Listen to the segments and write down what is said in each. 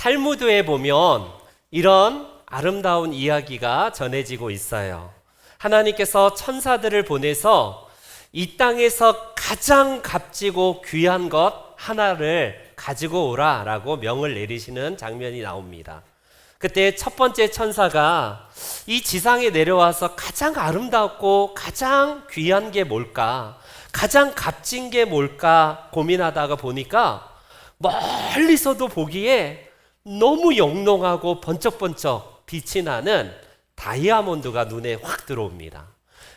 탈무드에 보면 이런 아름다운 이야기가 전해지고 있어요. 하나님께서 천사들을 보내서 이 땅에서 가장 값지고 귀한 것 하나를 가지고 오라라고 명을 내리시는 장면이 나옵니다. 그때 첫 번째 천사가 이 지상에 내려와서 가장 아름답고 가장 귀한 게 뭘까, 가장 값진 게 뭘까 고민하다가 보니까 멀리서도 보기에 너무 영롱하고 번쩍번쩍 빛이 나는 다이아몬드가 눈에 확 들어옵니다.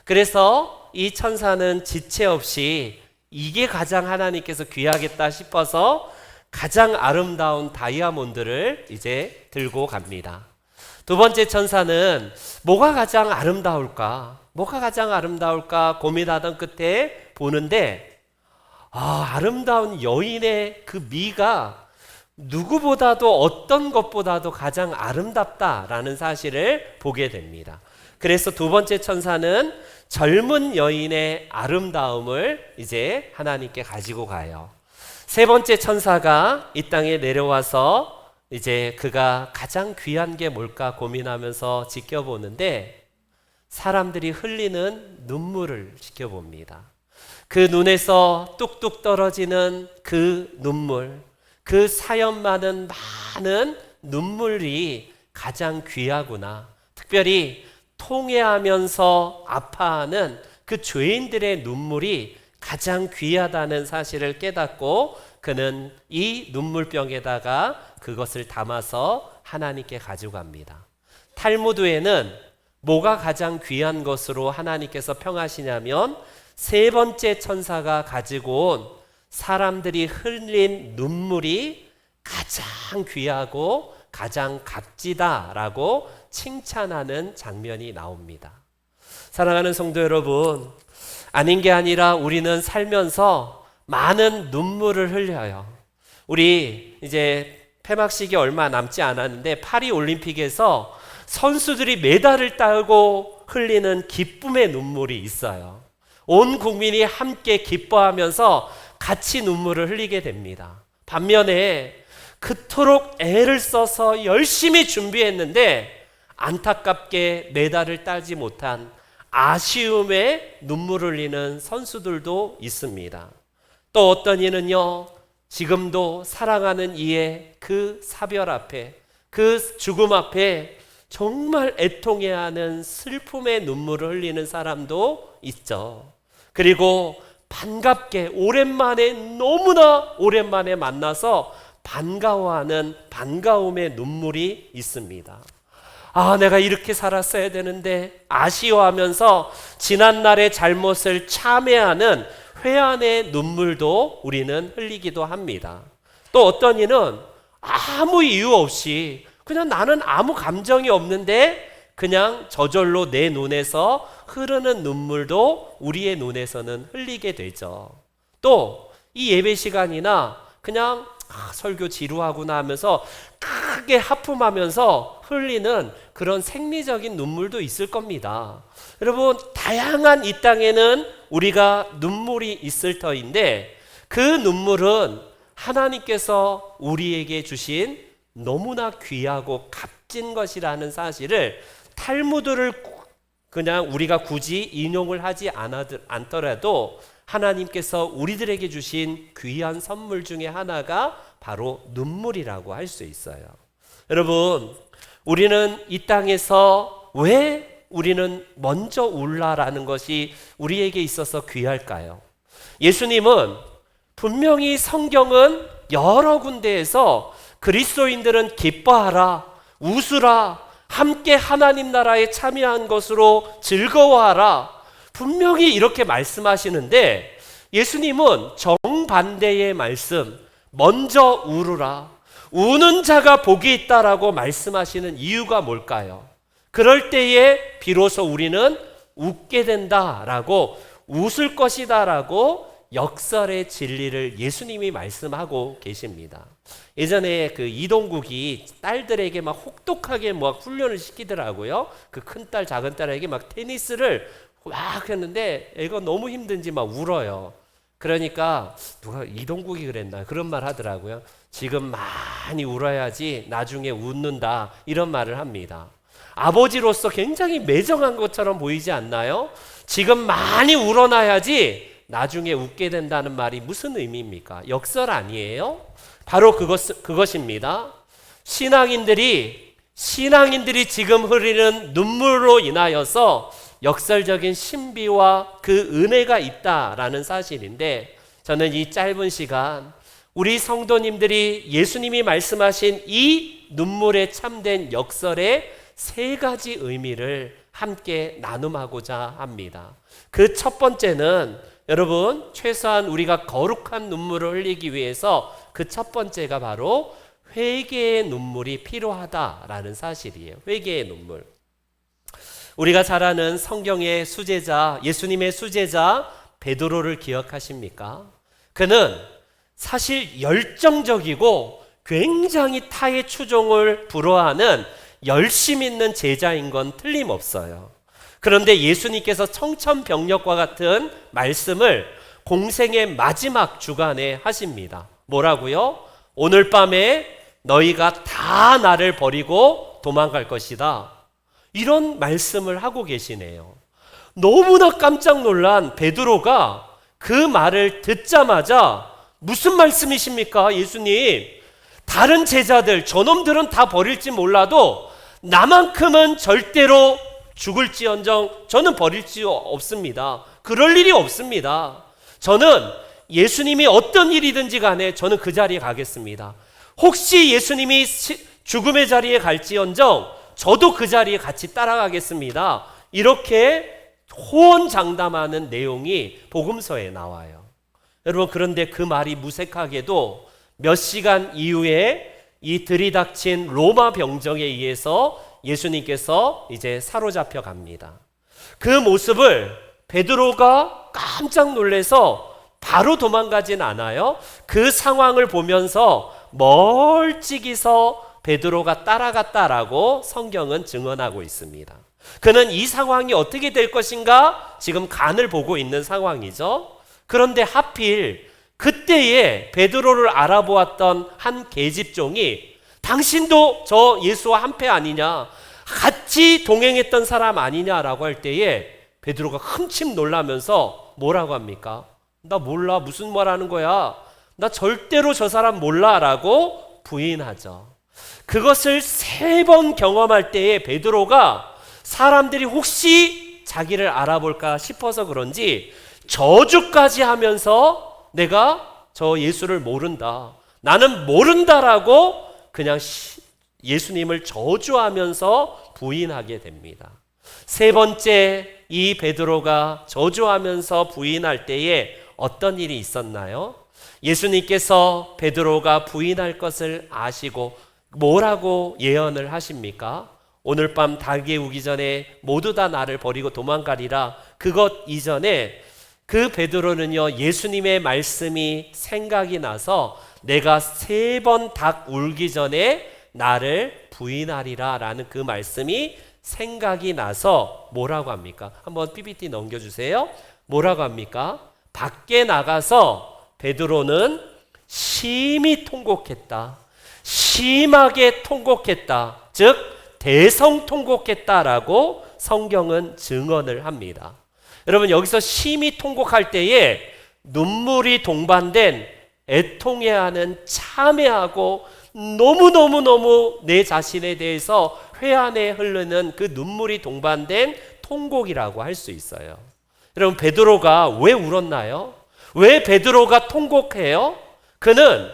그래서 이 천사는 지체 없이 이게 가장 하나님께서 귀하겠다 싶어서 가장 아름다운 다이아몬드를 이제 들고 갑니다. 두 번째 천사는 뭐가 가장 아름다울까? 뭐가 가장 아름다울까 고민하던 끝에 보는데 아름다운 여인의 그 미가 누구보다도 어떤 것보다도 가장 아름답다라는 사실을 보게 됩니다. 그래서 두 번째 천사는 젊은 여인의 아름다움을 이제 하나님께 가지고 가요. 세 번째 천사가 이 땅에 내려와서 이제 그가 가장 귀한 게 뭘까 고민하면서 지켜보는데 사람들이 흘리는 눈물을 지켜봅니다. 그 눈에서 뚝뚝 떨어지는 그 눈물, 그 사연 많은 눈물이 가장 귀하구나. 특별히 통회하면서 아파하는 그 죄인들의 눈물이 가장 귀하다는 사실을 깨닫고 그는 이 눈물병에다가 그것을 담아서 하나님께 가져갑니다. 탈무드에는 뭐가 가장 귀한 것으로 하나님께서 평하시냐면 세 번째 천사가 가지고 온 사람들이 흘린 눈물이 가장 귀하고 가장 값지다라고 칭찬하는 장면이 나옵니다. 사랑하는 성도 여러분, 아닌 게 아니라 우리는 살면서 많은 눈물을 흘려요. 우리 이제 폐막식이 얼마 남지 않았는데 파리 올림픽에서 선수들이 메달을 따고 흘리는 기쁨의 눈물이 있어요. 온 국민이 함께 기뻐하면서 같이 눈물을 흘리게 됩니다. 반면에 그토록 애를 써서 열심히 준비했는데 안타깝게 메달을 따지 못한 아쉬움에 눈물을 흘리는 선수들도 있습니다. 또 어떤 이는요, 지금도 사랑하는 이의 그 사별 앞에, 그 죽음 앞에 정말 애통해하는 슬픔의 눈물을 흘리는 사람도 있죠. 그리고 반갑게 오랜만에, 너무나 오랜만에 만나서 반가워하는 반가움의 눈물이 있습니다. 내가 이렇게 살았어야 되는데 아쉬워하면서 지난날의 잘못을 참회하는 회한의 눈물도 우리는 흘리기도 합니다. 또 어떤 이는 아무 이유 없이 그냥 나는 아무 감정이 없는데 그냥 저절로 내 눈에서 흐르는 눈물도 우리의 눈에서는 흘리게 되죠. 또 이 예배 시간이나 그냥 설교 지루하구나 하면서 크게 하품하면서 흘리는 그런 생리적인 눈물도 있을 겁니다. 여러분, 다양한 이 땅에는 우리가 눈물이 있을 터인데 그 눈물은 하나님께서 우리에게 주신 너무나 귀하고 값진 것이라는 사실을 탈무드를 그냥 우리가 굳이 인용을 하지 않더라도 하나님께서 우리들에게 주신 귀한 선물 중에 하나가 바로 눈물이라고 할 수 있어요. 여러분, 우리는 이 땅에서 왜 우리는 먼저 울라라는 것이 우리에게 있어서 귀할까요? 예수님은 분명히 성경은 여러 군데에서 그리스도인들은 기뻐하라, 웃으라, 함께 하나님 나라에 참여한 것으로 즐거워하라, 분명히 이렇게 말씀하시는데 예수님은 정반대의 말씀, 먼저 울으라, 우는 자가 복이 있다라고 말씀하시는 이유가 뭘까요? 그럴 때에 비로소 우리는 웃게 된다라고, 웃을 것이다라고 역설의 진리를 예수님이 말씀하고 계십니다. 예전에 그 이동국이 딸들에게 막 혹독하게 막 훈련을 시키더라고요. 그 큰딸 작은 딸에게 막 테니스를 막 했는데 애가 너무 힘든지 막 울어요. 그러니까 누가 이동국이 그랬나 그런 말 하더라고요. 지금 많이 울어야지 나중에 웃는다, 이런 말을 합니다. 아버지로서 굉장히 매정한 것처럼 보이지 않나요? 지금 많이 울어놔야지 나중에 웃게 된다는 말이 무슨 의미입니까? 역설 아니에요? 바로 그것입니다. 신앙인들이 지금 흐르는 눈물로 인하여서 역설적인 신비와 그 은혜가 있다라는 사실인데, 저는 이 짧은 시간 우리 성도님들이 예수님이 말씀하신 이 눈물에 참된 역설의 세 가지 의미를 함께 나눔하고자 합니다. 그 첫 번째는, 여러분, 최소한 우리가 거룩한 눈물을 흘리기 위해서 그 첫 번째가 바로 회개의 눈물이 필요하다라는 사실이에요. 회개의 눈물. 우리가 잘 아는 성경의 수제자, 예수님의 수제자 베드로를 기억하십니까? 그는 사실 열정적이고 굉장히 타의 추종을 불허하는 열심 있는 제자인 건 틀림없어요. 그런데 예수님께서 청천벽력과 같은 말씀을 공생의 마지막 주간에 하십니다. 뭐라고요? 오늘 밤에 너희가 다 나를 버리고 도망갈 것이다. 이런 말씀을 하고 계시네요. 너무나 깜짝 놀란 베드로가 그 말을 듣자마자, 무슨 말씀이십니까, 예수님? 다른 제자들, 저놈들은 다 버릴지 몰라도 나만큼은 절대로 죽을지언정 저는 버릴 수 없습니다. 그럴 일이 없습니다. 저는 예수님이 어떤 일이든지 간에 저는 그 자리에 가겠습니다. 혹시 예수님이 죽음의 자리에 갈지언정 저도 그 자리에 같이 따라가겠습니다. 이렇게 호언장담하는 내용이 복음서에 나와요. 여러분, 그런데 그 말이 무색하게도 몇 시간 이후에 이 들이닥친 로마 병정에 의해서 예수님께서 이제 사로잡혀 갑니다. 그 모습을 베드로가 깜짝 놀라서 바로 도망가진 않아요. 그 상황을 보면서 멀찍이서 베드로가 따라갔다라고 성경은 증언하고 있습니다. 그는 이 상황이 어떻게 될 것인가 지금 간을 보고 있는 상황이죠. 그런데 하필 그때에 베드로를 알아보았던 한 계집종이, 당신도 저 예수와 한패 아니냐, 같이 동행했던 사람 아니냐라고 할 때에 베드로가 흠칫 놀라면서 뭐라고 합니까? 나 몰라, 무슨 말 하는 거야, 나 절대로 저 사람 몰라 라고 부인하죠. 그것을 3번 경험할 때에 베드로가 사람들이 혹시 자기를 알아볼까 싶어서 그런지 저주까지 하면서 내가 저 예수를 모른다, 나는 모른다라고 그냥 예수님을 저주하면서 부인하게 됩니다. 3번째, 이 베드로가 저주하면서 부인할 때에 어떤 일이 있었나요? 예수님께서 베드로가 부인할 것을 아시고 뭐라고 예언을 하십니까? 오늘 밤 닭이 우기 전에 모두 다 나를 버리고 도망가리라. 그것 이전에 그 베드로는요, 예수님의 말씀이 생각이 나서 내가 3번 닭 울기 전에 나를 부인하리라 라는 그 말씀이 생각이 나서 뭐라고 합니까? 한번 PPT 넘겨주세요. 뭐라고 합니까? 밖에 나가서 베드로는 심히 통곡했다. 심하게 통곡했다. 즉 대성통곡했다라고 성경은 증언을 합니다. 여러분, 여기서 심히 통곡할 때에 눈물이 동반된 애통해하는, 참회하고 너무너무너무 내 자신에 대해서 회한에 흐르는 그 눈물이 동반된 통곡이라고 할 수 있어요. 여러분, 베드로가 왜 울었나요? 왜 베드로가 통곡해요? 그는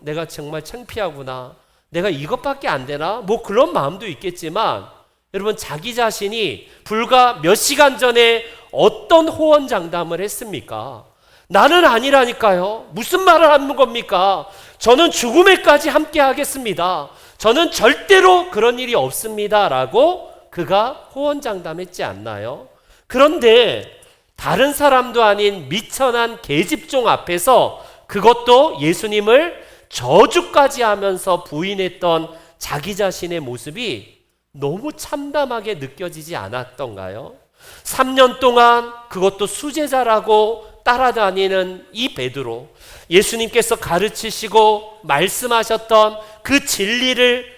내가 정말 창피하구나, 내가 이것밖에 안 되나, 뭐 그런 마음도 있겠지만, 여러분, 자기 자신이 불과 몇 시간 전에 어떤 호언장담을 했습니까? 나는 아니라니까요. 무슨 말을 하는 겁니까? 저는 죽음에까지 함께 하겠습니다. 저는 절대로 그런 일이 없습니다 라고 그가 호언장담했지 않나요? 그런데 다른 사람도 아닌 미천한 계집종 앞에서, 그것도 예수님을 저주까지 하면서 부인했던 자기 자신의 모습이 너무 참담하게 느껴지지 않았던가요? 3년 동안 그것도 수제자라고 따라다니는 이 베드로, 예수님께서 가르치시고 말씀하셨던 그 진리를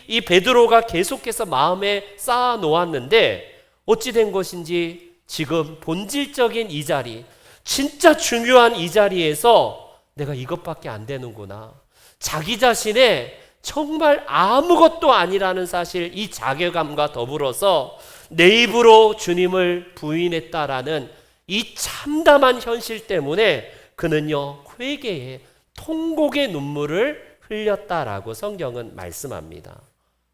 이 베드로가 계속해서 마음에 쌓아 놓았는데 어찌 된 것인지 지금 본질적인 이 자리, 진짜 중요한 이 자리에서 내가 이것밖에 안 되는구나, 자기 자신의 정말 아무것도 아니라는 사실, 이 자괴감과 더불어서 내 입으로 주님을 부인했다라는 이 참담한 현실 때문에 그는요 회개의 통곡의 눈물을 흘렸다라고 성경은 말씀합니다.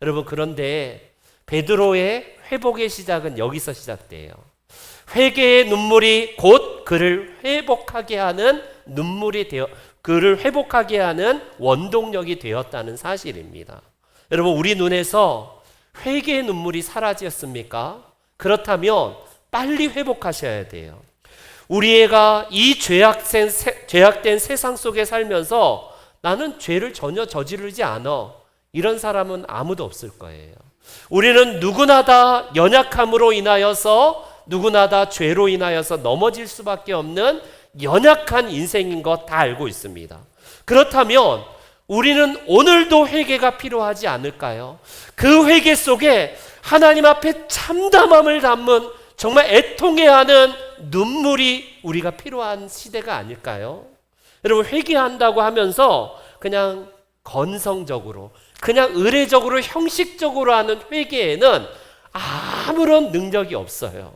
여러분, 그런데 베드로의 회복의 시작은 여기서 시작돼요. 회개의 눈물이 곧 그를 회복하게 하는 눈물이 되어 그를 회복하게 하는 원동력이 되었다는 사실입니다. 여러분, 우리 눈에서 회개의 눈물이 사라졌습니까? 그렇다면 빨리 회복하셔야 돼요. 우리 애가 이 죄악된 세상 속에 살면서 나는 죄를 전혀 저지르지 않아, 이런 사람은 아무도 없을 거예요. 우리는 누구나 다 연약함으로 인하여서, 누구나 다 죄로 인하여서 넘어질 수밖에 없는 연약한 인생인 것 다 알고 있습니다. 그렇다면 우리는 오늘도 회개가 필요하지 않을까요? 그 회개 속에 하나님 앞에 참담함을 담은 정말 애통해하는 눈물이 우리가 필요한 시대가 아닐까요? 여러분, 회개한다고 하면서 그냥 건성적으로, 그냥 의례적으로, 형식적으로 하는 회개에는 아무런 능력이 없어요.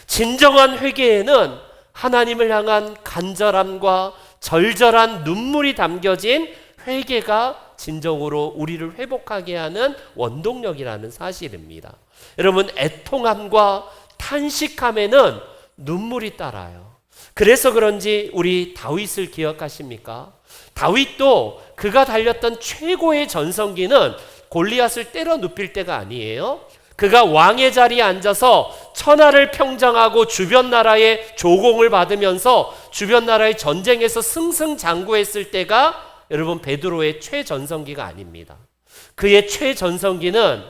진정한 회개에는 하나님을 향한 간절함과 절절한 눈물이 담겨진 회개가 진정으로 우리를 회복하게 하는 원동력이라는 사실입니다. 여러분, 애통함과 탄식함에는 눈물이 따라요. 그래서 그런지 우리 다윗을 기억하십니까? 다윗도 그가 달렸던 최고의 전성기는 골리앗을 때려 눕힐 때가 아니에요. 그가 왕의 자리에 앉아서 천하를 평정하고 주변 나라의 조공을 받으면서 주변 나라의 전쟁에서 승승장구했을 때가 여러분 베드로의 최전성기가 아닙니다. 그의 최전성기는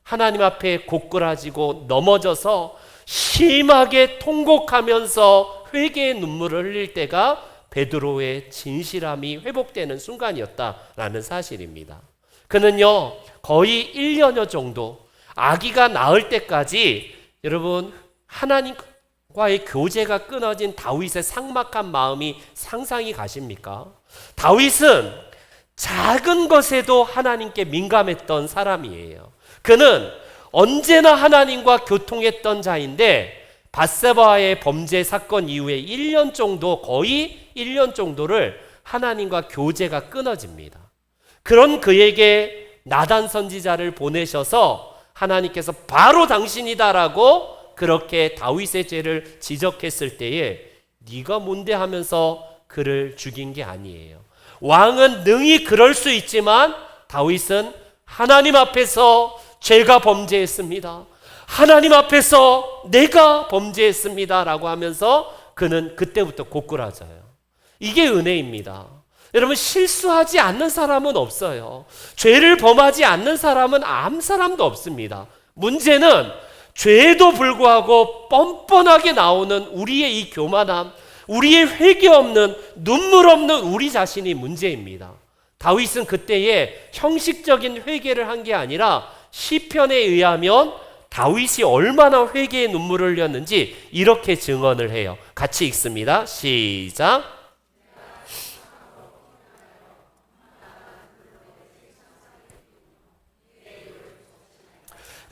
하나님 앞에 고꾸라지고 넘어져서 심하게 통곡하면서 회개의 눈물을 흘릴 때가 베드로의 진실함이 회복되는 순간이었다라는 사실입니다. 그는요 거의 1년여 정도, 아기가 나을 때까지 여러분 하나님과의 교제가 끊어진 다윗의 삭막한 마음이 상상이 가십니까? 다윗은 작은 것에도 하나님께 민감했던 사람이에요. 그는 언제나 하나님과 교통했던 자인데 밧세바의 범죄 사건 이후에 1년 정도, 거의 1년 정도를 하나님과 교제가 끊어집니다. 그런 그에게 나단 선지자를 보내셔서 하나님께서 바로 당신이다라고 그렇게 다윗의 죄를 지적했을 때에 네가 뭔데 하면서 그를 죽인 게 아니에요. 왕은 능히 그럴 수 있지만 다윗은 하나님 앞에서 죄가 범죄했습니다, 하나님 앞에서 내가 범죄했습니다 라고 하면서 그는 그때부터 고꾸라져요. 이게 은혜입니다. 여러분, 실수하지 않는 사람은 없어요. 죄를 범하지 않는 사람은 아무 사람도 없습니다. 문제는 죄에도 불구하고 뻔뻔하게 나오는 우리의 이 교만함, 우리의 회개 없는, 눈물 없는 우리 자신이 문제입니다. 다윗은 그때에 형식적인 회개를 한 게 아니라 시편에 의하면 다윗이 얼마나 회개의 눈물을 흘렸는지 이렇게 증언을 해요. 같이 읽습니다. 시작.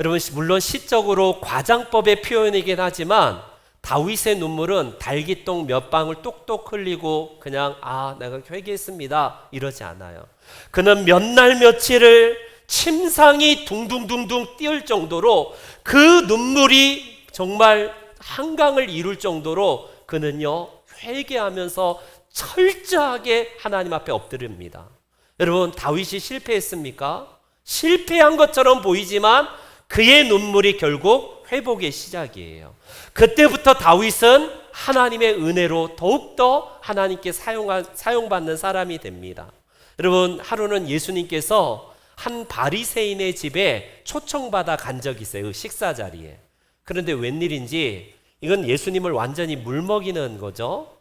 여러분, 물론 시적으로 과장법의 표현이긴 하지만 다윗의 눈물은 달기똥 몇 방울 똑똑 흘리고 그냥 내가 회개했습니다 이러지 않아요. 그는 몇 날 며칠을 침상이 둥둥둥둥 띄울 정도로 그 눈물이 정말 한강을 이룰 정도로 그는요 회개하면서 철저하게 하나님 앞에 엎드립니다. 여러분, 다윗이 실패했습니까? 실패한 것처럼 보이지만 그의 눈물이 결국 회복의 시작이에요. 그때부터 다윗은 하나님의 은혜로 더욱더 하나님께 사용받는 사람이 됩니다. 여러분, 하루는 예수님께서 한 바리새인의 집에 초청받아 간 적이 있어요. 식사 자리에. 그런데 웬일인지 이건 예수님을 완전히 물먹이는 거죠.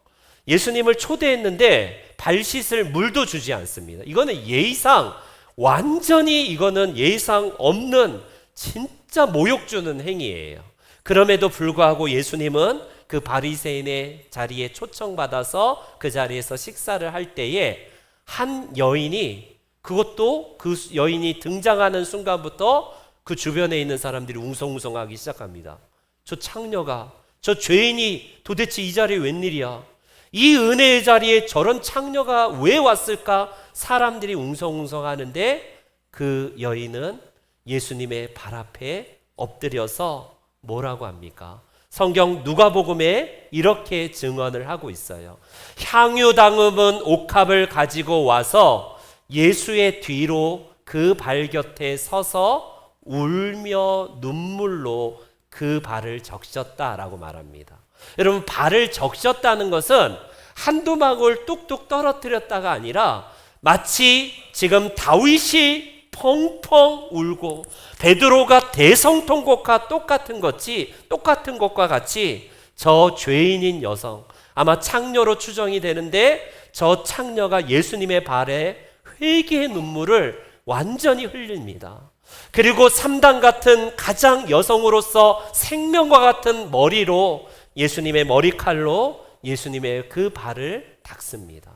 예수님을 초대했는데 발 씻을 물도 주지 않습니다. 이거는 예의상 완전히 이거는 예의상 없는 진짜 모욕 주는 행위예요. 그럼에도 불구하고 예수님은 그 바리새인의 자리에 초청받아서 그 자리에서 식사를 할 때에 한 여인이, 그것도 그 여인이 등장하는 순간부터 그 주변에 있는 사람들이 웅성웅성하기 시작합니다. 저 창녀가, 저 죄인이 도대체 이 자리에 웬일이야? 이 은혜의 자리에 저런 창녀가 왜 왔을까? 사람들이 웅성웅성하는데 그 여인은 예수님의 발 앞에 엎드려서 뭐라고 합니까? 성경 누가복음에 이렇게 증언을 하고 있어요. 향유 담은 옥합을 가지고 와서 예수의 뒤로 그 발 곁에 서서 울며 눈물로 그 발을 적셨다라고 말합니다. 여러분, 발을 적셨다는 것은 한두 방울 뚝뚝 떨어뜨렸다가 아니라 마치 지금 다윗이 펑펑 울고 베드로가 대성통곡과 똑같은 것과 같이 저 죄인인 여성, 아마 창녀로 추정이 되는데 저 창녀가 예수님의 발에 회개의 눈물을 완전히 흘립니다. 그리고 3단 같은 가장 여성으로서 생명과 같은 머리로 예수님의 머리칼로 예수님의 그 발을 닦습니다.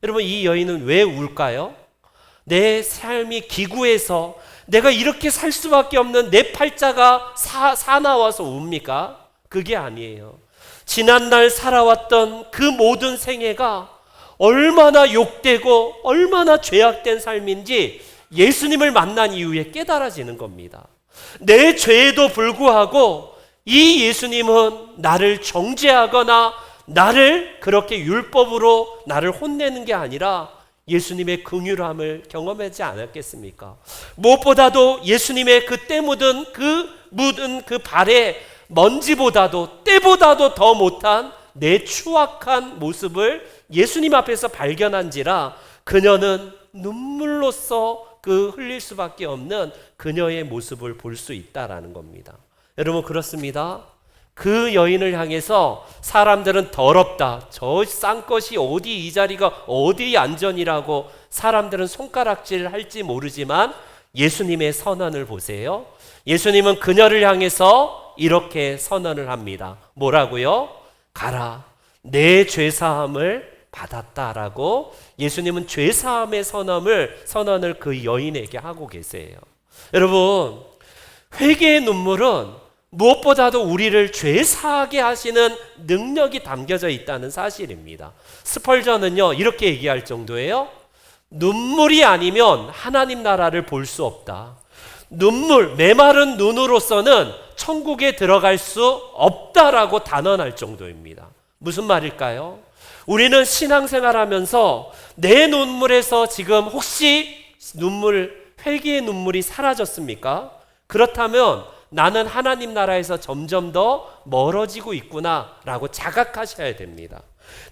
여러분, 이 여인은 왜 울까요? 내 삶이 기구해서 내가 이렇게 살 수밖에 없는 내 팔자가 사나워서 웁니까? 그게 아니에요. 지난날 살아왔던 그 모든 생애가 얼마나 욕되고 얼마나 죄악된 삶인지 예수님을 만난 이후에 깨달아지는 겁니다. 내 죄에도 불구하고 이 예수님은 나를 정죄하거나 나를 그렇게 율법으로 나를 혼내는 게 아니라 예수님의 긍휼함을 경험하지 않았겠습니까? 무엇보다도 예수님의 그 때 묻은 그 발에 먼지보다도 때보다도 더 못한 내 추악한 모습을 예수님 앞에서 발견한지라 그녀는 눈물로써 그 흘릴 수밖에 없는 그녀의 모습을 볼 수 있다라는 겁니다. 여러분, 그렇습니다. 그 여인을 향해서 사람들은 더럽다, 저 싼것이 어디, 이 자리가 어디 안전이라고 사람들은 손가락질 할지 모르지만 예수님의 선언을 보세요. 예수님은 그녀를 향해서 이렇게 선언을 합니다. 뭐라고요? 가라, 내 죄사함을 받았다라고 예수님은 죄사함의 선언을 그 여인에게 하고 계세요. 여러분, 회개의 눈물은 무엇보다도 우리를 죄사하게 하시는 능력이 담겨져 있다는 사실입니다. 스펄전은요, 이렇게 얘기할 정도예요. 눈물이 아니면 하나님 나라를 볼 수 없다. 메마른 눈으로서는 천국에 들어갈 수 없다라고 단언할 정도입니다. 무슨 말일까요? 우리는 신앙생활하면서 내 눈물에서 지금 혹시 회개의 눈물이 사라졌습니까? 그렇다면 나는 하나님 나라에서 점점 더 멀어지고 있구나라고 자각하셔야 됩니다.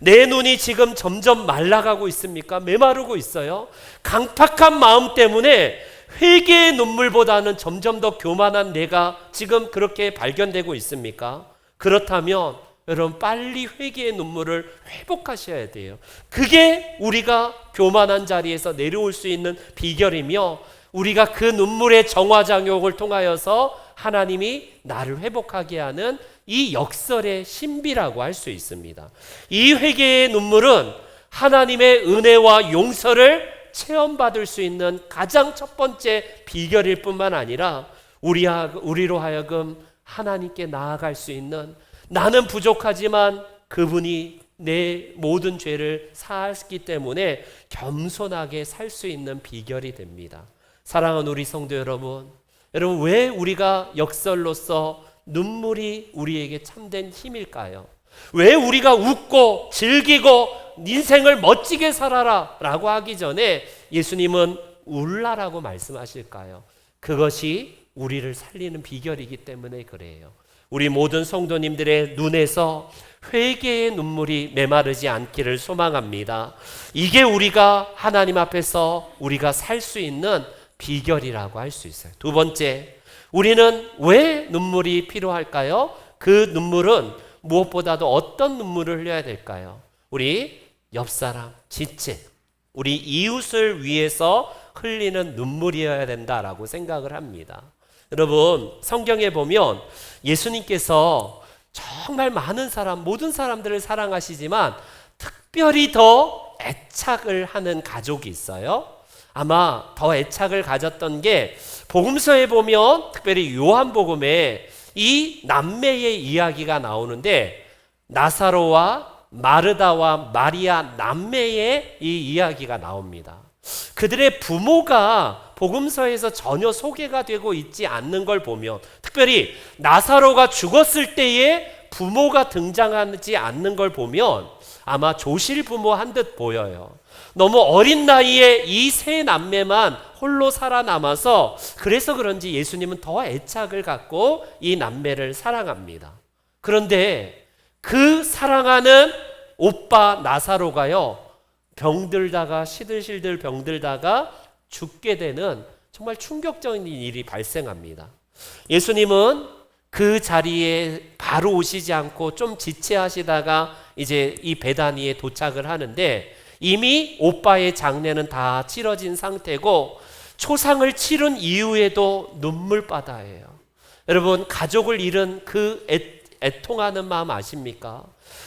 내 눈이 지금 점점 말라가고 있습니까? 메마르고 있어요. 강팍한 마음 때문에 회개의 눈물보다는 점점 더 교만한 내가 지금 그렇게 발견되고 있습니까? 그렇다면 여러분, 빨리 회개의 눈물을 회복하셔야 돼요. 그게 우리가 교만한 자리에서 내려올 수 있는 비결이며 우리가 그 눈물의 정화작용을 통하여서 하나님이 나를 회복하게 하는 이 역설의 신비라고 할 수 있습니다. 이 회개의 눈물은 하나님의 은혜와 용서를 체험받을 수 있는 가장 첫 번째 비결일 뿐만 아니라 우리로 하여금 하나님께 나아갈 수 있는, 나는 부족하지만 그분이 내 모든 죄를 사하셨기 때문에 겸손하게 살 수 있는 비결이 됩니다. 사랑하는 우리 성도 여러분, 왜 우리가 역설로서 눈물이 우리에게 참된 힘일까요? 왜 우리가 웃고 즐기고 인생을 멋지게 살아라 라고 하기 전에 예수님은 울라라고 말씀하실까요? 그것이 우리를 살리는 비결이기 때문에 그래요. 우리 모든 성도님들의 눈에서 회개의 눈물이 메마르지 않기를 소망합니다. 이게 우리가 하나님 앞에서 우리가 살 수 있는 비결이라고 할 수 있어요. 두 번째, 우리는 왜 눈물이 필요할까요? 그 눈물은 무엇보다도 어떤 눈물을 흘려야 될까요? 우리 옆사람, 지체, 우리 이웃을 위해서 흘리는 눈물이어야 된다라고 생각을 합니다. 여러분, 성경에 보면 예수님께서 정말 많은 사람, 모든 사람들을 사랑하시지만 특별히 더 애착을 하는 가족이 있어요. 아마 더 애착을 가졌던 게 복음서에 보면 특별히 요한복음에 이 남매의 이야기가 나오는데 나사로와 마르다와 마리아 남매의 이 이야기가 나옵니다. 그들의 부모가 복음서에서 전혀 소개가 되고 있지 않는 걸 보면, 특별히 나사로가 죽었을 때에 부모가 등장하지 않는 걸 보면 아마 조실 부모 한 듯 보여요. 너무 어린 나이에 이 세 남매만 홀로 살아남아서 그래서 그런지 예수님은 더 애착을 갖고 이 남매를 사랑합니다. 그런데 그 사랑하는 오빠 나사로가요, 병들다가 시들시들 병들다가 죽게 되는 정말 충격적인 일이 발생합니다. 예수님은 그 자리에 바로 오시지 않고 좀 지체하시다가 이제 이 베다니에 도착을 하는데 이미 오빠의 장례는 다 치러진 상태고 초상을 치른 이후에도 눈물바다예요. 여러분, 가족을 잃은 그 애통하는 마음 아십니까?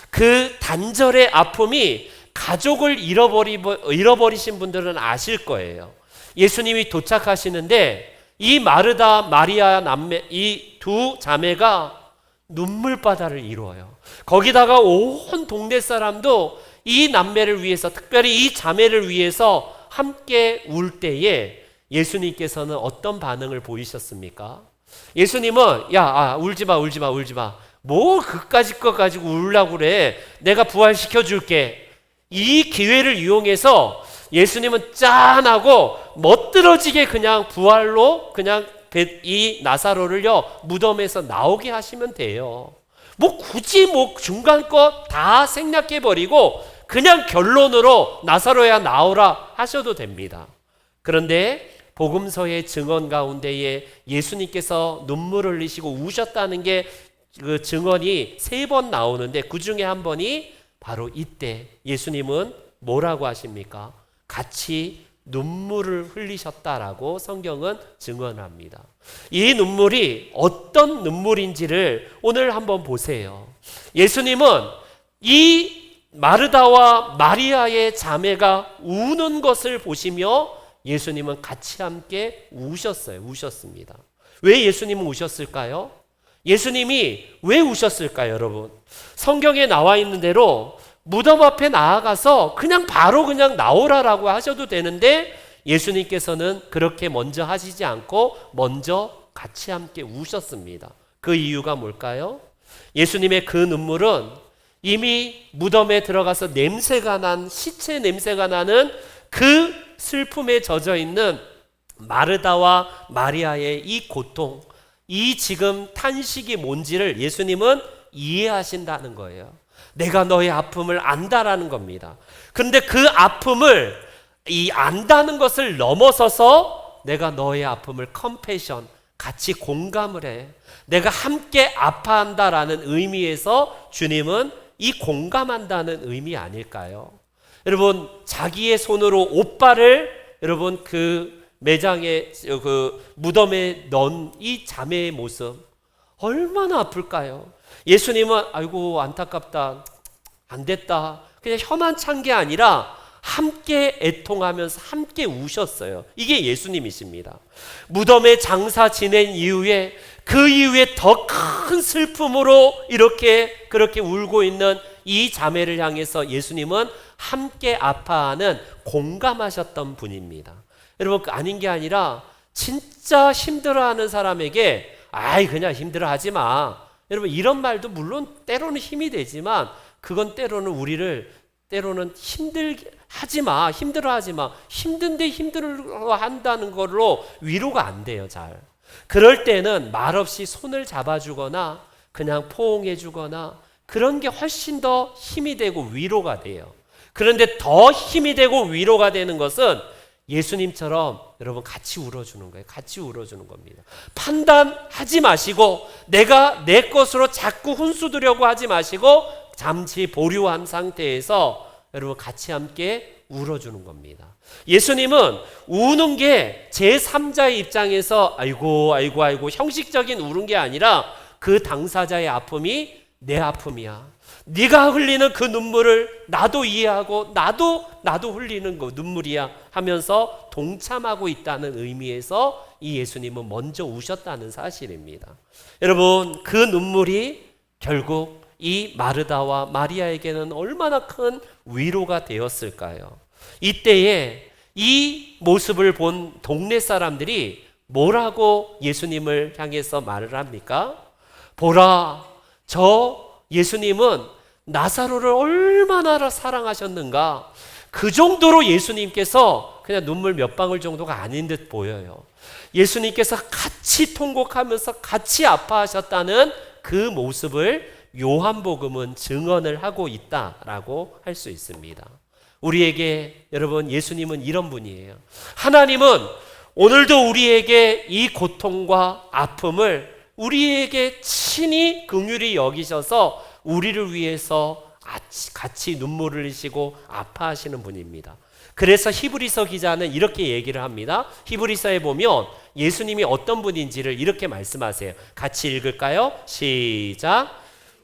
그 단절의 아픔이 가족을 잃어버리신 분들은 아실 거예요. 예수님이 도착하시는데 이 마르다 마리아 남매, 이 두 자매가 눈물바다를 이루어요. 거기다가 온 동네 사람도 이 남매를 위해서, 특별히 이 자매를 위해서 함께 울 때에 예수님께서는 어떤 반응을 보이셨습니까? 예수님은 울지마 뭐 그까짓 거 가지고 울라고 그래, 내가 부활시켜 줄게. 이 기회를 이용해서 예수님은 짠하고 멋들어지게 그냥 부활로 그냥 이 나사로를요 무덤에서 나오게 하시면 돼요. 뭐 굳이 뭐 중간 거 다 생략해버리고 그냥 결론으로 나사로야 나오라 하셔도 됩니다. 그런데 복음서의 증언 가운데에 예수님께서 눈물을 흘리시고 우셨다는 게 그 증언이 3번 나오는데 그 중에 한 번이 바로 이때 예수님은 뭐라고 하십니까? 같이 눈물을 흘리셨다라고 성경은 증언합니다. 이 눈물이 어떤 눈물인지를 오늘 한번 보세요. 예수님은 이 마르다와 마리아의 자매가 우는 것을 보시며 예수님은 같이 함께 우셨습니다. 왜 예수님은 우셨을까요? 예수님이 왜 우셨을까요, 여러분? 성경에 나와 있는 대로 무덤 앞에 나아가서 바로 나오라라고 하셔도 되는데 예수님께서는 그렇게 먼저 하시지 않고 먼저 같이 함께 우셨습니다. 그 이유가 뭘까요? 예수님의 그 눈물은 이미 무덤에 들어가서 시체 냄새가 나는 그 슬픔에 젖어 있는 마르다와 마리아의 이 고통, 이 지금 탄식이 뭔지를 예수님은 이해하신다는 거예요. 내가 너의 아픔을 안다라는 겁니다. 그런데 그 아픔을 안다는 것을 넘어서서 내가 너의 아픔을 컴패션, 같이 공감을 해. 내가 함께 아파한다라는 의미에서 주님은 이 공감한다는 의미 아닐까요? 여러분, 자기의 손으로 오빠를 여러분 그 매장에 그 무덤에 넣은 이 자매의 모습 얼마나 아플까요? 예수님은 아이고 안타깝다, 안 됐다, 그냥 혀만 찬 게 아니라 함께 애통하면서 함께 우셨어요. 이게 예수님이십니다. 무덤에 장사 지낸 이후에 그 이후에 더 큰 슬픔으로 그렇게 울고 있는 이 자매를 향해서 예수님은 함께 아파하는 공감하셨던 분입니다. 여러분, 아닌 게 아니라 진짜 힘들어하는 사람에게 그냥 힘들어하지 마, 여러분 이런 말도 물론 때로는 힘이 되지만 그건 때로는 우리를 힘들어하지 마, 힘든데 힘들어한다는 걸로 위로가 안 돼요. 잘 그럴 때는 말없이 손을 잡아주거나 그냥 포옹해주거나 그런 게 훨씬 더 힘이 되고 위로가 돼요. 그런데 더 힘이 되고 위로가 되는 것은 예수님처럼 여러분 같이 울어주는 거예요. 같이 울어주는 겁니다. 판단하지 마시고 내가 내 것으로 자꾸 훈수두려고 하지 마시고 잠시 보류한 상태에서 여러분 같이 함께 울어주는 겁니다. 예수님은 우는 게 제3자의 입장에서 아이고 형식적인 우는 게 아니라 그 당사자의 아픔이 내 아픔이야. 네가 흘리는 그 눈물을 나도 이해하고 나도 흘리는 거 눈물이야 하면서 동참하고 있다는 의미에서 이 예수님은 먼저 우셨다는 사실입니다. 여러분, 그 눈물이 결국 이 마르다와 마리아에게는 얼마나 큰 위로가 되었을까요? 이때에 이 모습을 본 동네 사람들이 뭐라고 예수님을 향해서 말을 합니까? 보라, 저 예수님은 나사로를 얼마나 사랑하셨는가. 그 정도로 예수님께서 그냥 눈물 몇 방울 정도가 아닌 듯 보여요. 예수님께서 같이 통곡하면서 같이 아파하셨다는 그 모습을 요한복음은 증언을 하고 있다라고 할 수 있습니다. 우리에게 여러분, 예수님은 이런 분이에요. 하나님은 오늘도 우리에게 이 고통과 아픔을 우리에게 친히 긍휼히 여기셔서 우리를 위해서 같이 눈물을 흘리시고 아파하시는 분입니다. 그래서 히브리서 기자는 이렇게 얘기를 합니다. 히브리서에 보면 예수님이 어떤 분인지를 이렇게 말씀하세요. 같이 읽을까요? 시작.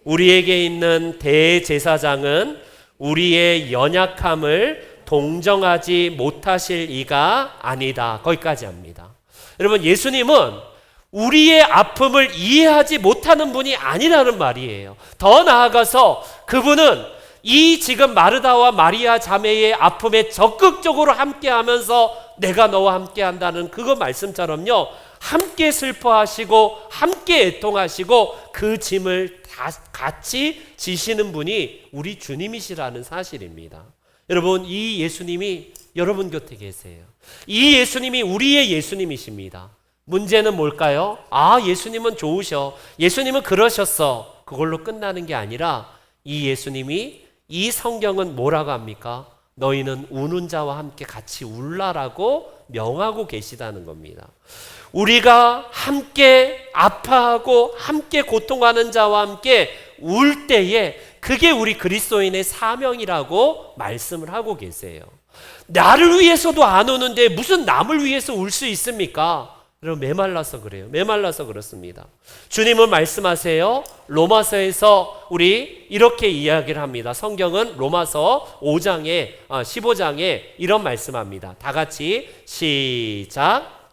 우리에게 있는 대제사장은 우리의 연약함을 동정하지 못하실 이가 아니다. 거기까지 합니다. 여러분, 예수님은 우리의 아픔을 이해하지 못하는 분이 아니라는 말이에요. 더 나아가서 그분은 이 지금 마르다와 마리아 자매의 아픔에 적극적으로 함께하면서 내가 너와 함께한다는 그거 말씀처럼요, 함께 슬퍼하시고 함께 애통하시고 그 짐을 다 같이 지시는 분이 우리 주님이시라는 사실입니다. 여러분, 이 예수님이 여러분 곁에 계세요. 이 예수님이 우리의 예수님이십니다. 문제는 뭘까요? 예수님은 좋으셔. 예수님은 그러셨어. 그걸로 끝나는 게 아니라 이 예수님이 이 성경은 뭐라고 합니까? 너희는 우는 자와 함께 같이 울라라고 명하고 계시다는 겁니다. 우리가 함께 아파하고 함께 고통하는 자와 함께 울 때에 그게 우리 그리스도인의 사명이라고 말씀을 하고 계세요. 나를 위해서도 안 우는데 무슨 남을 위해서 울 수 있습니까? 여러분, 메말라서 그래요. 메말라서 그렇습니다. 주님은 말씀하세요. 로마서에서 우리 이렇게 이야기를 합니다. 성경은 로마서 5장에 15장에 이런 말씀합니다. 다 같이 시작.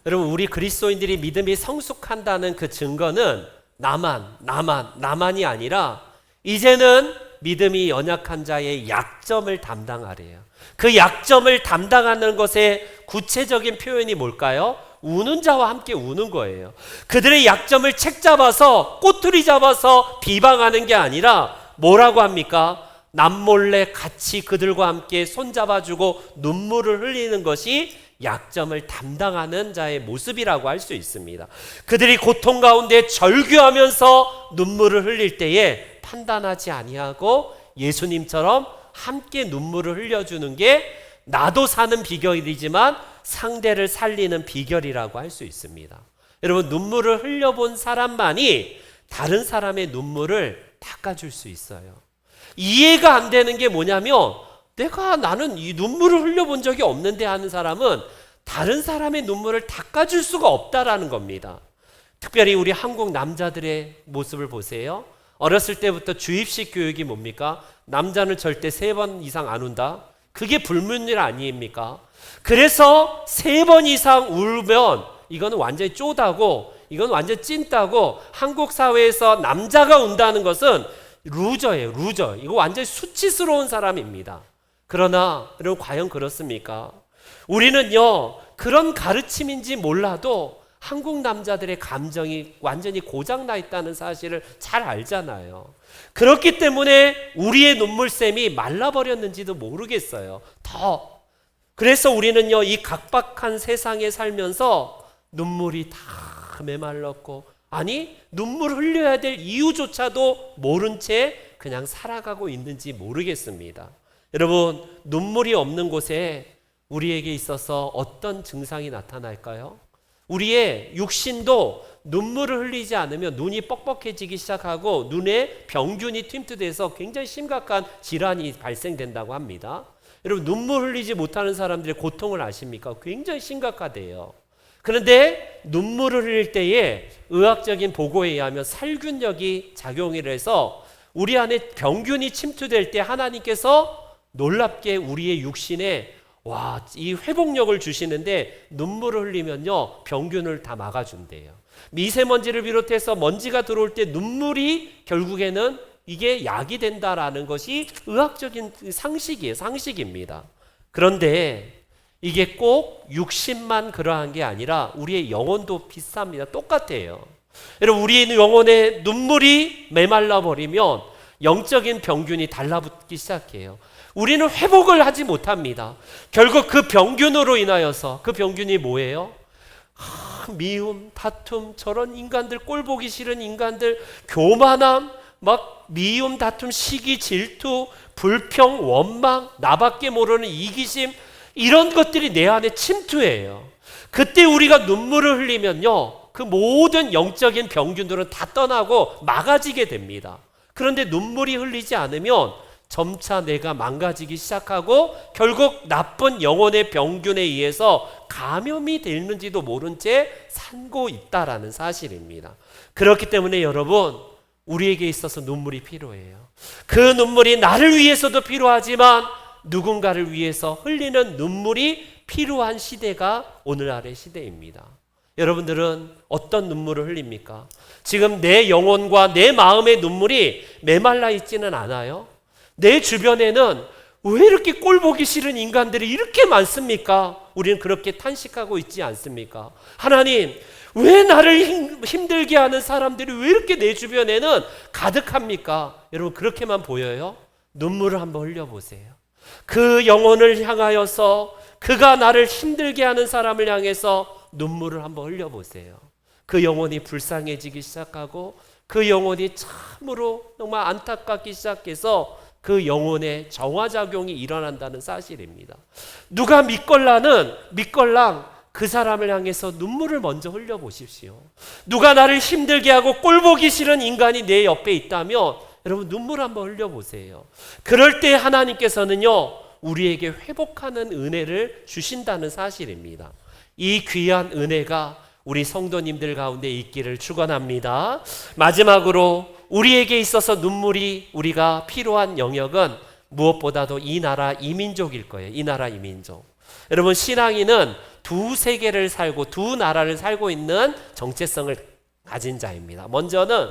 여러분, 우리 그리스도인들이 믿음이 성숙한다는 그 증거는 나만이 아니라 이제는 믿음이 연약한 자의 약점을 담당하래요. 그 약점을 담당하는 것의 구체적인 표현이 뭘까요? 우는 자와 함께 우는 거예요. 그들의 약점을 책 잡아서 꼬투리 잡아서 비방하는 게 아니라 뭐라고 합니까? 남몰래 같이 그들과 함께 손잡아주고 눈물을 흘리는 것이 약점을 담당하는 자의 모습이라고 할 수 있습니다. 그들이 고통 가운데 절규하면서 눈물을 흘릴 때에 판단하지 아니하고 예수님처럼 함께 눈물을 흘려주는 게 나도 사는 비결이지만 상대를 살리는 비결이라고 할 수 있습니다. 여러분, 눈물을 흘려본 사람만이 다른 사람의 눈물을 닦아줄 수 있어요. 이해가 안 되는 게 뭐냐면 나는 이 눈물을 흘려본 적이 없는데 하는 사람은 다른 사람의 눈물을 닦아줄 수가 없다라는 겁니다. 특별히 우리 한국 남자들의 모습을 보세요. 어렸을 때부터 주입식 교육이 뭡니까? 남자는 절대 3번 이상 안 운다. 그게 불문율 아닙니까? 그래서 3번 이상 울면 이거는 완전히 쪼다고, 이건 완전히 찐따고, 한국 사회에서 남자가 운다는 것은 루저예요. 루저. 이거 완전히 수치스러운 사람입니다. 그러나 여러분, 과연 그렇습니까? 우리는요, 그런 가르침인지 몰라도 한국 남자들의 감정이 완전히 고장나 있다는 사실을 잘 알잖아요. 그렇기 때문에 우리의 눈물샘이 말라버렸는지도 모르겠어요. 그래서 우리는요, 이 각박한 세상에 살면서 눈물이 다 메말랐고 아니, 눈물 흘려야 될 이유조차도 모른 채 그냥 살아가고 있는지 모르겠습니다. 여러분, 눈물이 없는 곳에 우리에게 있어서 어떤 증상이 나타날까요? 우리의 육신도 눈물을 흘리지 않으면 눈이 뻑뻑해지기 시작하고 눈에 병균이 침투돼서 굉장히 심각한 질환이 발생된다고 합니다. 여러분, 눈물 흘리지 못하는 사람들의 고통을 아십니까? 굉장히 심각하대요. 그런데 눈물을 흘릴 때에 의학적인 보고에 의하면 살균력이 작용을 해서 우리 안에 병균이 침투될 때 하나님께서 놀랍게 우리의 육신에 이 회복력을 주시는데 눈물을 흘리면요 병균을 다 막아준대요. 미세먼지를 비롯해서 먼지가 들어올 때 눈물이 결국에는 이게 약이 된다라는 것이 의학적인 상식이에요. 상식입니다. 그런데 이게 꼭 육신만 그러한 게 아니라 우리의 영혼도 비슷합니다. 똑같아요. 여러분, 우리의 영혼에 눈물이 메말라 버리면 영적인 병균이 달라붙기 시작해요. 우리는 회복을 하지 못합니다. 결국 그 병균으로 인하여서, 그 병균이 뭐예요? 미움, 다툼, 저런 인간들, 꼴 보기 싫은 인간들, 교만함, 막 미움, 다툼, 시기, 질투, 불평, 원망, 나밖에 모르는 이기심, 이런 것들이 내 안에 침투해요. 그때 우리가 눈물을 흘리면요 그 모든 영적인 병균들은 다 떠나고 막아지게 됩니다. 그런데 눈물이 흘리지 않으면 점차 내가 망가지기 시작하고 결국 나쁜 영혼의 병균에 의해서 감염이 되는지도 모른 채 살고 있다라는 사실입니다. 그렇기 때문에 여러분, 우리에게 있어서 눈물이 필요해요. 그 눈물이 나를 위해서도 필요하지만 누군가를 위해서 흘리는 눈물이 필요한 시대가 오늘날의 시대입니다. 여러분들은 어떤 눈물을 흘립니까? 지금 내 영혼과 내 마음의 눈물이 메말라 있지는 않아요? 내 주변에는 왜 이렇게 꼴 보기 싫은 인간들이 이렇게 많습니까? 우리는 그렇게 탄식하고 있지 않습니까? 하나님, 왜 나를 힘들게 하는 사람들이 왜 이렇게 내 주변에는 가득합니까? 여러분, 그렇게만 보여요? 눈물을 한번 흘려보세요. 그 영혼을 향하여서, 그가 나를 힘들게 하는 사람을 향해서 눈물을 한번 흘려보세요. 그 영혼이 불쌍해지기 시작하고 그 영혼이 참으로 정말 안타깝기 시작해서 그 영혼의 정화작용이 일어난다는 사실입니다. 누가 믿걸랑 그 사람을 향해서 눈물을 먼저 흘려보십시오. 누가 나를 힘들게 하고 꼴보기 싫은 인간이 내 옆에 있다면 여러분, 눈물 한번 흘려보세요. 그럴 때 하나님께서는요 우리에게 회복하는 은혜를 주신다는 사실입니다. 이 귀한 은혜가 우리 성도님들 가운데 있기를 축원합니다. 마지막으로 우리에게 있어서 눈물이 우리가 필요한 영역은 무엇보다도 이 나라 이민족일 거예요. 이 나라 이민족. 여러분, 신앙인은 두 세계를 살고 두 나라를 살고 있는 정체성을 가진 자입니다. 먼저는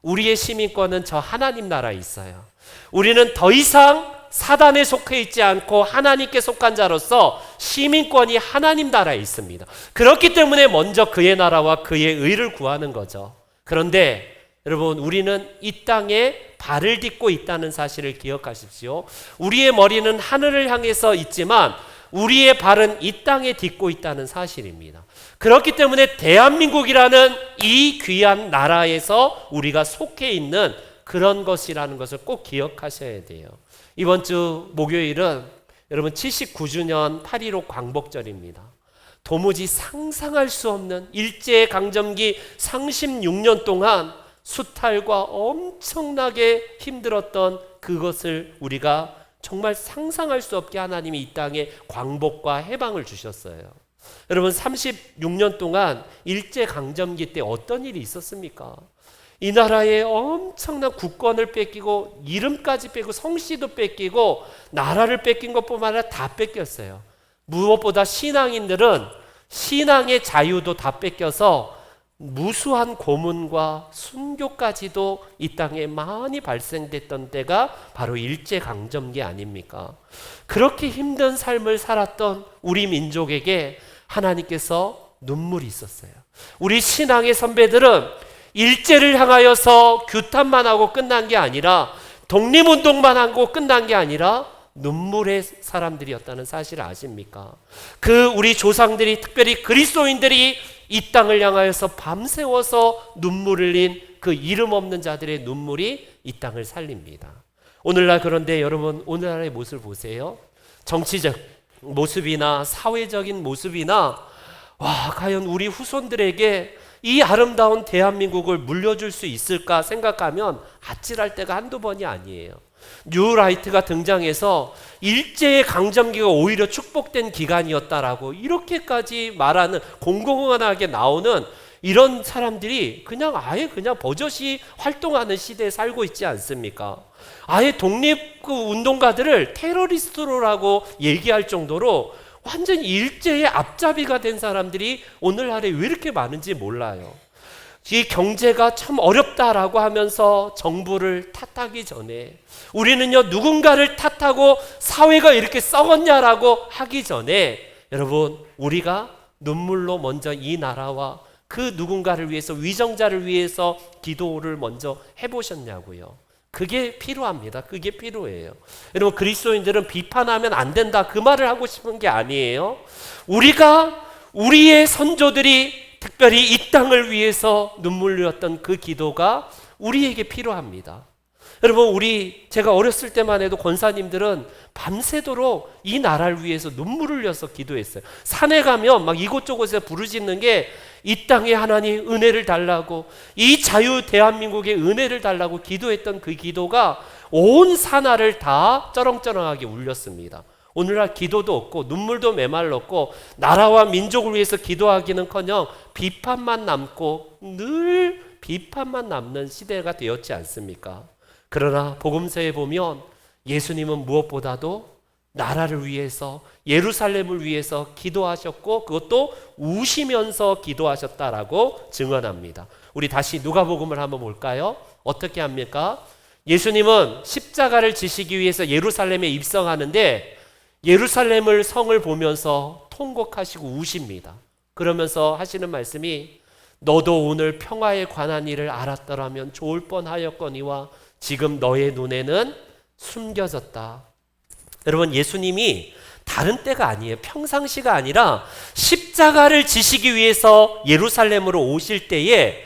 우리의 시민권은 저 하나님 나라에 있어요. 우리는 더 이상 사단에 속해 있지 않고 하나님께 속한 자로서 시민권이 하나님 나라에 있습니다. 그렇기 때문에 먼저 그의 나라와 그의 의를 구하는 거죠. 그런데 여러분, 우리는 이 땅에 발을 딛고 있다는 사실을 기억하십시오. 우리의 머리는 하늘을 향해서 있지만 우리의 발은 이 땅에 딛고 있다는 사실입니다. 그렇기 때문에 대한민국이라는 이 귀한 나라에서 우리가 속해 있는 그런 것이라는 것을 꼭 기억하셔야 돼요. 이번 주 목요일은 여러분 79주년 8.15 광복절입니다. 도무지 상상할 수 없는 일제강점기 36년 동안 수탈과 엄청나게 힘들었던 그것을 우리가 정말 상상할 수 없게 하나님이 이 땅에 광복과 해방을 주셨어요. 여러분, 36년 동안 일제강점기 때 어떤 일이 있었습니까? 이 나라에 엄청난 국권을 뺏기고 이름까지 뺏고 성씨도 뺏기고 나라를 뺏긴 것뿐만 아니라 다 뺏겼어요. 무엇보다 신앙인들은 신앙의 자유도 다 뺏겨서 무수한 고문과 순교까지도 이 땅에 많이 발생됐던 때가 바로 일제강점기 아닙니까? 그렇게 힘든 삶을 살았던 우리 민족에게 하나님께서 눈물이 있었어요. 우리 신앙의 선배들은 일제를 향하여서 규탄만 하고 끝난 게 아니라, 독립운동만 하고 끝난 게 아니라 눈물의 사람들이었다는 사실을 아십니까? 그 우리 조상들이, 특별히 그리스도인들이 이 땅을 향하여서 밤새워서 눈물을 흘린 그 이름 없는 자들의 눈물이 이 땅을 살립니다. 오늘날, 그런데 여러분, 오늘날의 모습을 보세요. 정치적 모습이나 사회적인 모습이나, 과연 우리 후손들에게 이 아름다운 대한민국을 물려줄 수 있을까 생각하면 아찔할 때가 한두 번이 아니에요. 뉴라이트가 등장해서 일제의 강점기가 오히려 축복된 기간이었다라고 이렇게까지 말하는, 공공연하게 나오는 이런 사람들이 아예 버젓이 활동하는 시대에 살고 있지 않습니까? 아예 독립운동가들을 테러리스트라고 얘기할 정도로 완전히 일제의 앞잡이가 된 사람들이 오늘날에 왜 이렇게 많은지 몰라요. 이 경제가 참 어렵다라고 하면서 정부를 탓하기 전에, 우리는요 누군가를 탓하고 사회가 이렇게 썩었냐라고 하기 전에, 여러분, 우리가 눈물로 먼저 이 나라와 그 누군가를 위해서, 위정자를 위해서 기도를 먼저 해보셨냐고요. 그게 필요합니다. 그게 필요해요. 여러분, 그리스도인들은 비판하면 안 된다, 그 말을 하고 싶은 게 아니에요. 우리의 선조들이 특별히 이 땅을 위해서 눈물 흘렸던 그 기도가 우리에게 필요합니다. 여러분, 제가 어렸을 때만 해도 권사님들은 밤새도록 이 나라를 위해서 눈물을 흘려서 기도했어요. 산에 가면 막 이곳저곳에서 부르짖는 게 이 땅에 하나님 은혜를 달라고, 이 자유 대한민국의 은혜를 달라고 기도했던 그 기도가 온 산하를 다 쩌렁쩌렁하게 울렸습니다. 오늘날 기도도 없고 눈물도 메말랐고 나라와 민족을 위해서 기도하기는커녕 비판만 남고 늘 비판만 남는 시대가 되었지 않습니까? 그러나 복음서에 보면 예수님은 무엇보다도 나라를 위해서, 예루살렘을 위해서 기도하셨고 그것도 우시면서 기도하셨다라고 증언합니다. 우리 다시 누가복음을 한번 볼까요? 어떻게 합니까? 예수님은 십자가를 지시기 위해서 예루살렘에 입성하는데 예루살렘을 성을 보면서 통곡하시고 우십니다. 그러면서 하시는 말씀이, 너도 오늘 평화에 관한 일을 알았더라면 좋을 뻔하였거니와 지금 너의 눈에는 숨겨졌다. 여러분, 예수님이 다른 때가 아니에요. 평상시가 아니라 십자가를 지시기 위해서 예루살렘으로 오실 때에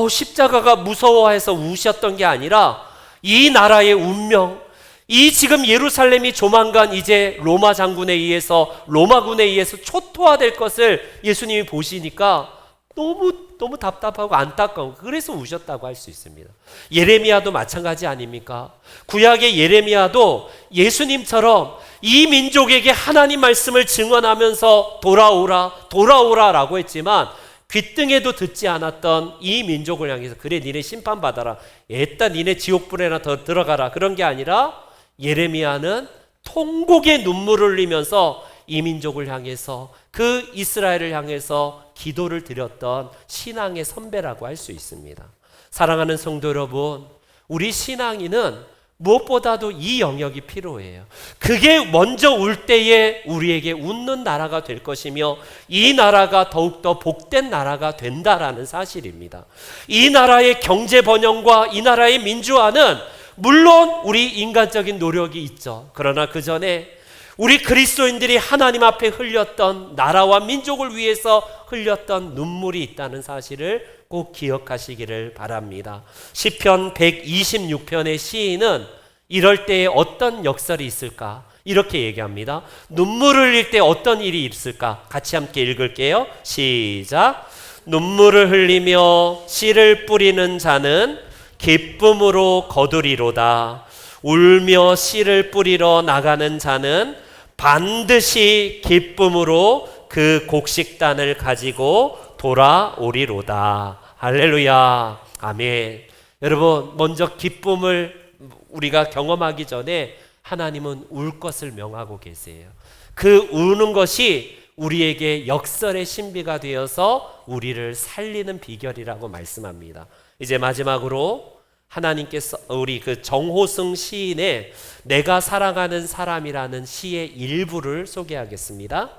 십자가가 무서워해서 우셨던 게 아니라 이 나라의 운명, 이 지금 예루살렘이 조만간 이제 로마 장군에 의해서, 로마군에 의해서 초토화될 것을 예수님이 보시니까 너무 답답하고 안타까워, 그래서 우셨다고 할 수 있습니다. 예레미야도 마찬가지 아닙니까? 구약의 예레미야도 예수님처럼 이 민족에게 하나님 말씀을 증언하면서 돌아오라 라고 했지만 귓등에도 듣지 않았던 이 민족을 향해서, 그래 니네 심판받아라, 애따 니네 지옥불에나 더 들어가라, 그런 게 아니라 예레미야는 통곡의 눈물을 흘리면서 이 민족을 향해서, 그 이스라엘을 향해서 기도를 드렸던 신앙의 선배라고 할 수 있습니다. 사랑하는 성도 여러분, 우리 신앙인은 무엇보다도 이 영역이 필요해요. 그게 먼저 올 때에 우리에게 웃는 나라가 될 것이며 이 나라가 더욱더 복된 나라가 된다라는 사실입니다. 이 나라의 경제 번영과 이 나라의 민주화는 물론 우리 인간적인 노력이 있죠. 그러나 그 전에 우리 그리스도인들이 하나님 앞에 흘렸던, 나라와 민족을 위해서 흘렸던 눈물이 있다는 사실을 꼭 기억하시기를 바랍니다. 시편 126편의 시인은 이럴 때에 어떤 역설이 있을까? 이렇게 얘기합니다. 눈물을 흘릴 때 어떤 일이 있을까? 같이 함께 읽을게요. 시작. 눈물을 흘리며 씨를 뿌리는 자는 기쁨으로 거두리로다. 울며 씨를 뿌리러 나가는 자는 반드시 기쁨으로 그 곡식단을 가지고 돌아오리로다. 할렐루야. 아멘. 여러분, 먼저 기쁨을 우리가 경험하기 전에 하나님은 울 것을 명하고 계세요. 그 우는 것이 우리에게 역설의 신비가 되어서 우리를 살리는 비결이라고 말씀합니다. 이제 마지막으로 하나님께서 우리 그 정호승 시인의 내가 사랑하는 사람이라는 시의 일부를 소개하겠습니다.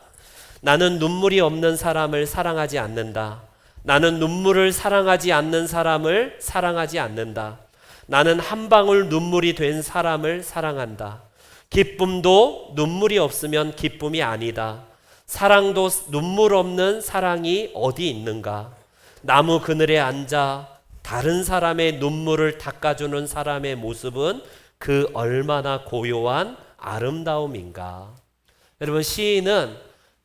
나는 눈물이 없는 사람을 사랑하지 않는다. 나는 눈물을 사랑하지 않는 사람을 사랑하지 않는다. 나는 한 방울 눈물이 된 사람을 사랑한다. 기쁨도 눈물이 없으면 기쁨이 아니다. 사랑도 눈물 없는 사랑이 어디 있는가? 나무 그늘에 앉아 다른 사람의 눈물을 닦아주는 사람의 모습은 그 얼마나 고요한 아름다움인가? 여러분, 시인은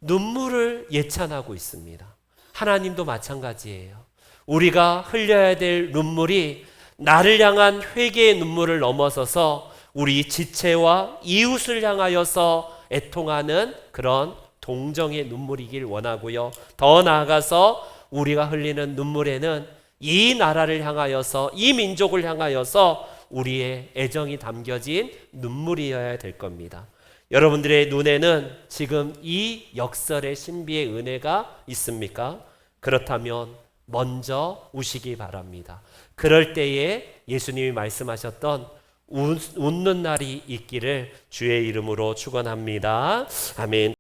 눈물을 예찬하고 있습니다. 하나님도 마찬가지예요. 우리가 흘려야 될 눈물이 나를 향한 회개의 눈물을 넘어서서 우리 지체와 이웃을 향하여서 애통하는 그런 동정의 눈물이길 원하고요. 더 나아가서 우리가 흘리는 눈물에는 이 나라를 향하여서, 이 민족을 향하여서 우리의 애정이 담겨진 눈물이어야 될 겁니다. 여러분들의 눈에는 지금 이 역설의 신비의 은혜가 있습니까? 그렇다면 먼저 우시기 바랍니다. 그럴 때에 예수님이 말씀하셨던 웃는 날이 있기를 주의 이름으로 축원합니다. 아멘.